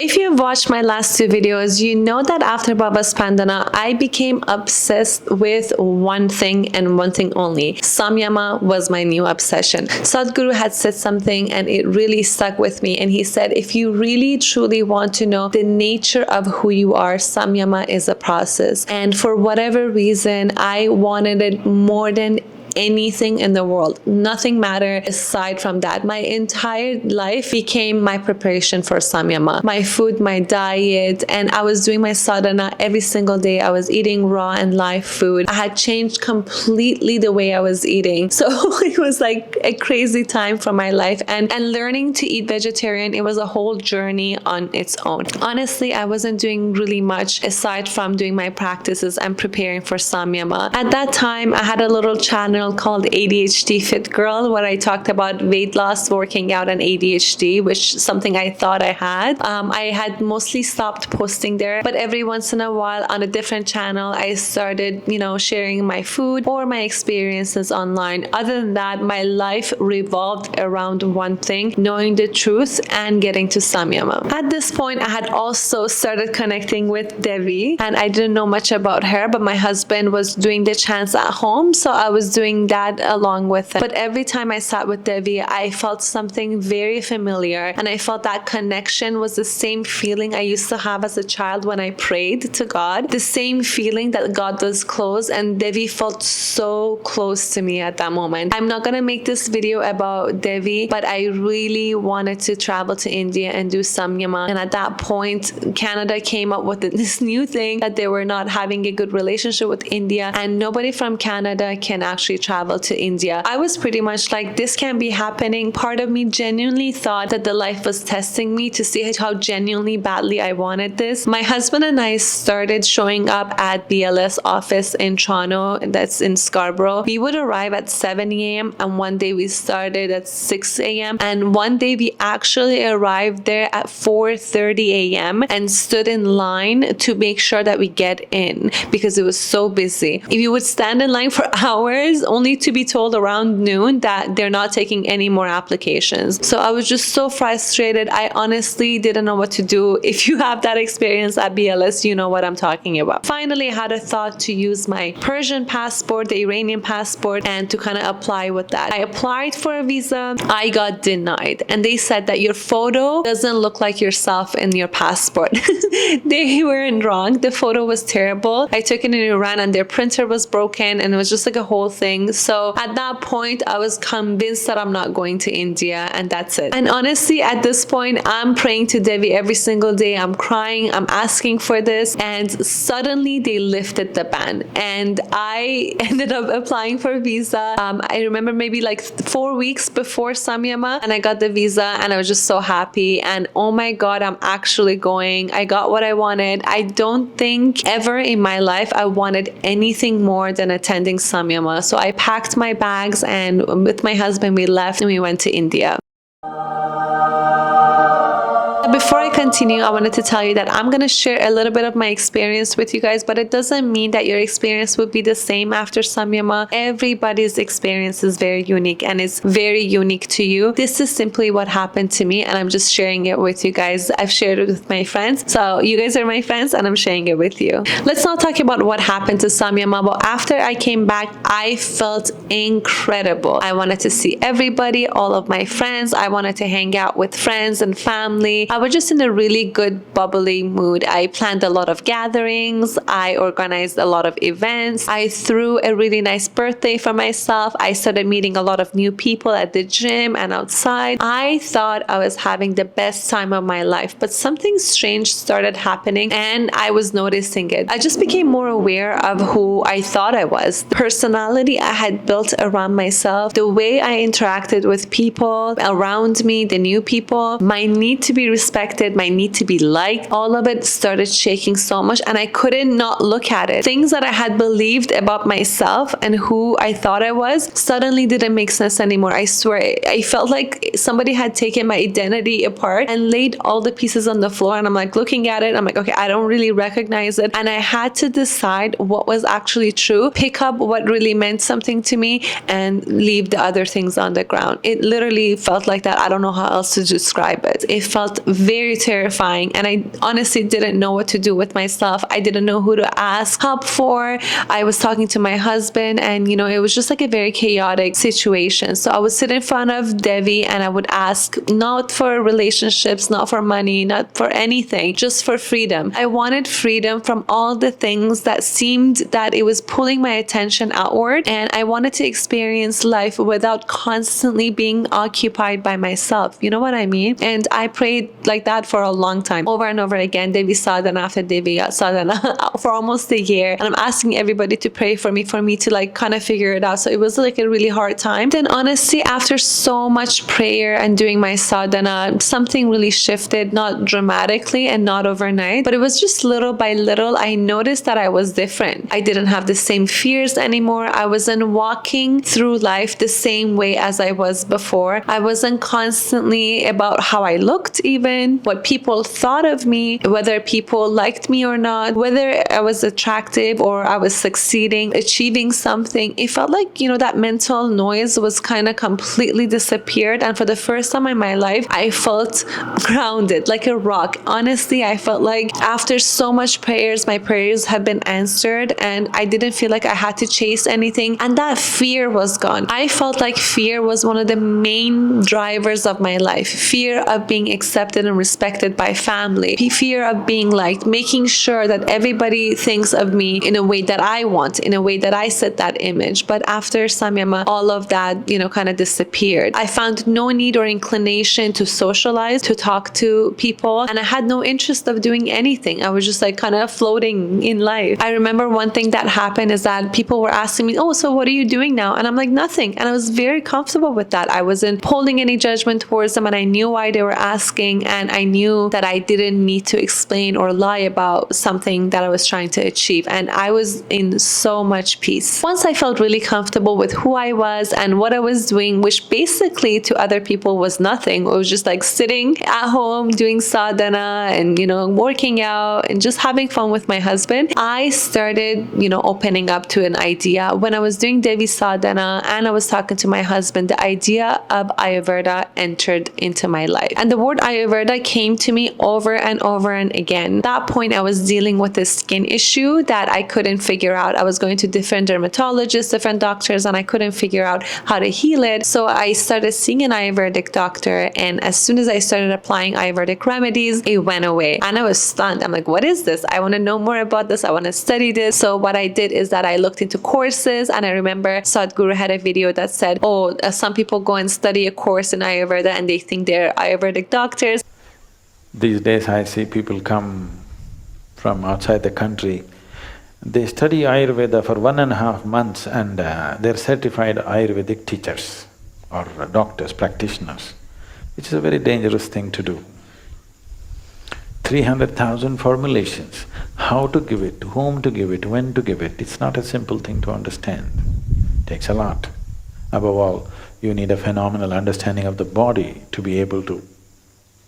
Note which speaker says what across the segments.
Speaker 1: If you've watched my last two videos, you know that after Baba Spandana, I became obsessed with one thing and one thing only. Samyama was my new obsession. Sadhguru had said something and it really stuck with me. And he said, if you really truly want to know the nature of who you are, Samyama is a process. And for whatever reason, I wanted it more than anything in the world. Nothing mattered aside from that. My entire life became my preparation for Samyama. My food, my diet, and I was doing my sadhana every single day. I was eating raw and live food. I had changed completely the way I was eating. So it was like a crazy time for my life. And learning to eat vegetarian, it was a whole journey on its own. Honestly, I wasn't doing really much aside from doing my practices and preparing for Samyama. At that time, I had a little channel called ADHD Fit Girl, where I talked about weight loss, working out, and ADHD, which is something I thought I had. I had mostly stopped posting there, but every once in a while on a different channel, I started, sharing my food or my experiences online. Other than that, my life revolved around one thing: knowing the truth and getting to Samyama. At this point, I had also started connecting with Devi, and I didn't know much about her, but my husband was doing the chants at home, so I was doing that along with it. But every time I sat with Devi, I felt something very familiar, and I felt that connection was the same feeling I used to have as a child when I prayed to God. The same feeling that God was close, and Devi felt so close to me at that moment. I'm not gonna make this video about Devi, but I really wanted to travel to India and do Samyama. And at that point, Canada came up with this new thing that they were not having a good relationship with India, and nobody from Canada can actually travel to India. I was pretty much like, this can't be happening. Part of me genuinely thought that the life was testing me to see how genuinely badly I wanted this. My husband and I started showing up at BLS office in Toronto, that's in Scarborough. We would arrive at 7 a.m. and one day we started at 6 a.m. and one day we actually arrived there at 4:30 a.m. and stood in line to make sure that we get in because it was so busy. If you would stand in line for hours only to be told around noon that they're not taking any more applications. So I was just so frustrated. I honestly didn't know what to do. If you have that experience at BLS, you know what I'm talking about. Finally, I had a thought to use my Persian passport, the Iranian passport, and to kind of apply with that. I applied for a visa. I got denied. And they said that your photo doesn't look like yourself in your passport. They weren't wrong. The photo was terrible. I took it in Iran and their printer was broken, and it was just like a whole thing. So at that point, I was convinced that I'm not going to India, and that's it. And honestly, at this point, I'm praying to Devi every single day. I'm crying. I'm asking for this. And suddenly they lifted the ban. And I ended up applying for a visa. I remember maybe like 4 weeks before Samyama, and I got the visa, and I was just so happy. And oh my God, I'm actually going. I got what I wanted. I don't think ever in my life I wanted anything more than attending Samyama. So I packed my bags, and with my husband we left and we went to India. Before I continue, I wanted to tell you that I'm going to share a little bit of my experience with you guys, but it doesn't mean that your experience would be the same after Samyama. Everybody's experience is very unique, and it's very unique to you. This is simply what happened to me, and I'm just sharing it with you guys. I've shared it with my friends, so you guys are my friends, and I'm sharing it with you. Let's not talk about what happened to Samyama, but after I came back, I felt incredible. I wanted to see everybody, all of my friends. I wanted to hang out with friends and family. I was just in a really good bubbly mood. I planned a lot of gatherings. I organized a lot of events. I threw a really nice birthday for myself. I started meeting a lot of new people at the gym and outside. I thought I was having the best time of my life, but something strange started happening and I was noticing it. I just became more aware of who I thought I was. The personality I had built around myself, the way I interacted with people around me, the new people, my need to be respected, my need to be liked, all of it started shaking so much, and I couldn't not look at it. Things that I had believed about myself and who I thought I was suddenly didn't make sense anymore. I swear, I felt like somebody had taken my identity apart and laid all the pieces on the floor, and I'm like looking at it, I'm like, okay, I don't really recognize it, and I had to decide what was actually true, pick up what really meant something to me, and leave the other things on the ground. It literally felt like that. I don't know how else to describe it. It felt very terrifying. And I honestly didn't know what to do with myself. I didn't know who to ask help for. I was talking to my husband, and it was just like a very chaotic situation. So I would sit in front of Devi and I would ask, not for relationships, not for money, not for anything, just for freedom. I wanted freedom from all the things that seemed that it was pulling my attention outward, and I wanted to experience life without constantly being occupied by myself. You know what I mean? And I prayed like that for a long time, over and over again, Devi Sadhana after Devi Sadhana for almost a year. And I'm asking everybody to pray for me to like kind of figure it out. So it was like a really hard time. Then honestly, after so much prayer and doing my sadhana, something really shifted, not dramatically and not overnight, but it was just little by little. I noticed that I was different. I didn't have the same fears anymore. I wasn't walking through life the same way as I was before. I wasn't constantly about how I looked, even what people thought of me, whether people liked me or not, whether I was attractive or I was succeeding, achieving something. It felt like, that mental noise was kind of completely disappeared. And for the first time in my life, I felt grounded like a rock. Honestly, I felt like after so much prayers, my prayers have been answered, and I didn't feel like I had to chase anything. And that fear was gone. I felt like fear was one of the main drivers of my life. Fear of being accepted and respected by family. Fear of being liked, making sure that everybody thinks of me in a way that I want, in a way that I set that image. But after Samyama, all of that, kind of disappeared. I found no need or inclination to socialize, to talk to people, and I had no interest of doing anything. I was just like kind of floating in life. I remember one thing that happened is that people were asking me, oh, so what are you doing now? And I'm like, nothing. And I was very comfortable with that. I wasn't holding any judgment towards them, and I knew why they were asking, and I knew that I didn't need to explain or lie about something that I was trying to achieve. And I was in so much peace. Once I felt really comfortable with who I was and what I was doing, which basically to other people was nothing. It was just like sitting at home doing sadhana and, working out and just having fun with my husband. I started, opening up to an idea. When I was doing Devi Sadhana and I was talking to my husband, the idea of Ayurveda entered into my life. And the word Ayurveda came to me over and over and again. At that point, I was dealing with a skin issue that I couldn't figure out. I was going to different dermatologists, different doctors, and I couldn't figure out how to heal it. So I started seeing an Ayurvedic doctor, and as soon as I started applying Ayurvedic remedies, it went away. And I was stunned. I'm like, what is this? I want to know more about this. I want to study this. So what I did is that I looked into courses, and I remember Sadhguru had a video that said, some people go and study a course in Ayurveda and they think they're Ayurvedic doctors.
Speaker 2: These days I see people come from outside the country. They study Ayurveda for 1.5 months and they're certified Ayurvedic teachers or doctors, practitioners, which is a very dangerous thing to do. 300,000 formulations, how to give it, to whom to give it, when to give it, it's not a simple thing to understand. It takes a lot. Above all, you need a phenomenal understanding of the body to be able to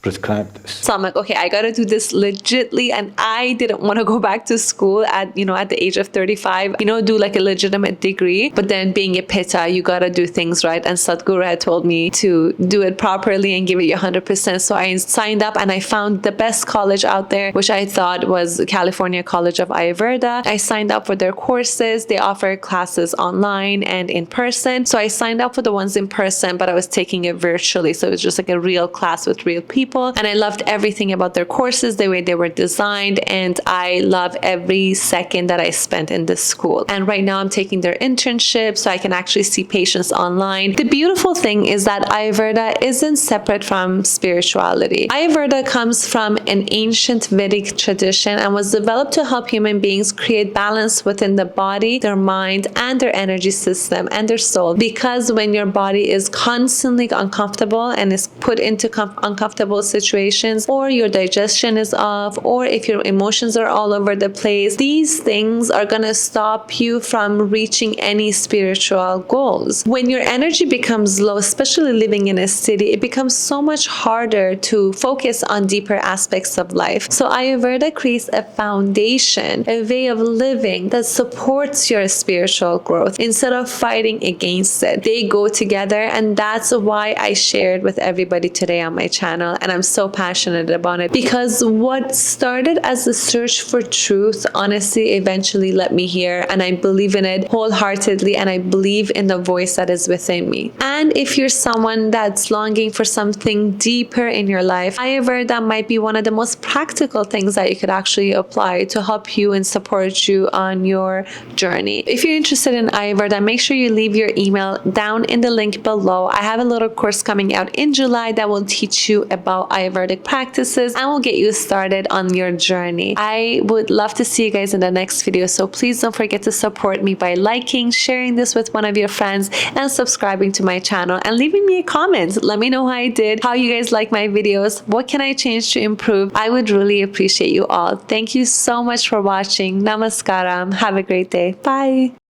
Speaker 2: prescribe this.
Speaker 1: So I'm like, okay, I gotta do this legitly, and I didn't want to go back to school at the age of 35, do like a legitimate degree. But then being a pitta, you gotta do things right, and Sadhguru had told me to do it properly and give it your 100%. So I signed up, and I found the best college out there, which I thought was California College of Ayurveda. I signed up for their courses. They offer classes online and in person. So I signed up for the ones in person, but I was taking it virtually. So it was just like a real class with real people. And I loved everything about their courses, the way they were designed, and I love every second that I spent in this school. And right now I'm taking their internship so I can actually see patients online. The beautiful thing is that Ayurveda isn't separate from spirituality. Ayurveda comes from an ancient Vedic tradition and was developed to help human beings create balance within the body, their mind, and their energy system and their soul. Because when your body is constantly uncomfortable and is put into uncomfortable situations, or your digestion is off, or if your emotions are all over the place, these things are going to stop you from reaching any spiritual goals. When your energy becomes low, especially living in a city, it becomes so much harder to focus on deeper aspects of life. So Ayurveda creates a foundation, a way of living that supports your spiritual growth instead of fighting against it. They go together, and that's why I shared with everybody today on my channel. and I'm so passionate about it because what started as a search for truth honestly eventually led me here, and I believe in it wholeheartedly, and I believe in the voice that is within me. And if you're someone that's longing for something deeper in your life, Ayurveda might be one of the most practical things that you could actually apply to help you and support you on your journey. If you're interested in Ayurveda, make sure you leave your email down in the link below. I have a little course coming out in July that will teach you about Ayurvedic practices and will get you started on your journey. I would love to see you guys in the next video, so please don't forget to support me by liking, sharing this with one of your friends, and subscribing to my channel and leaving me a comment. Let me know how I did, how you guys like my videos, what can I change to improve. I would really appreciate you all. Thank you so much for watching. Namaskaram. Have a great day. Bye.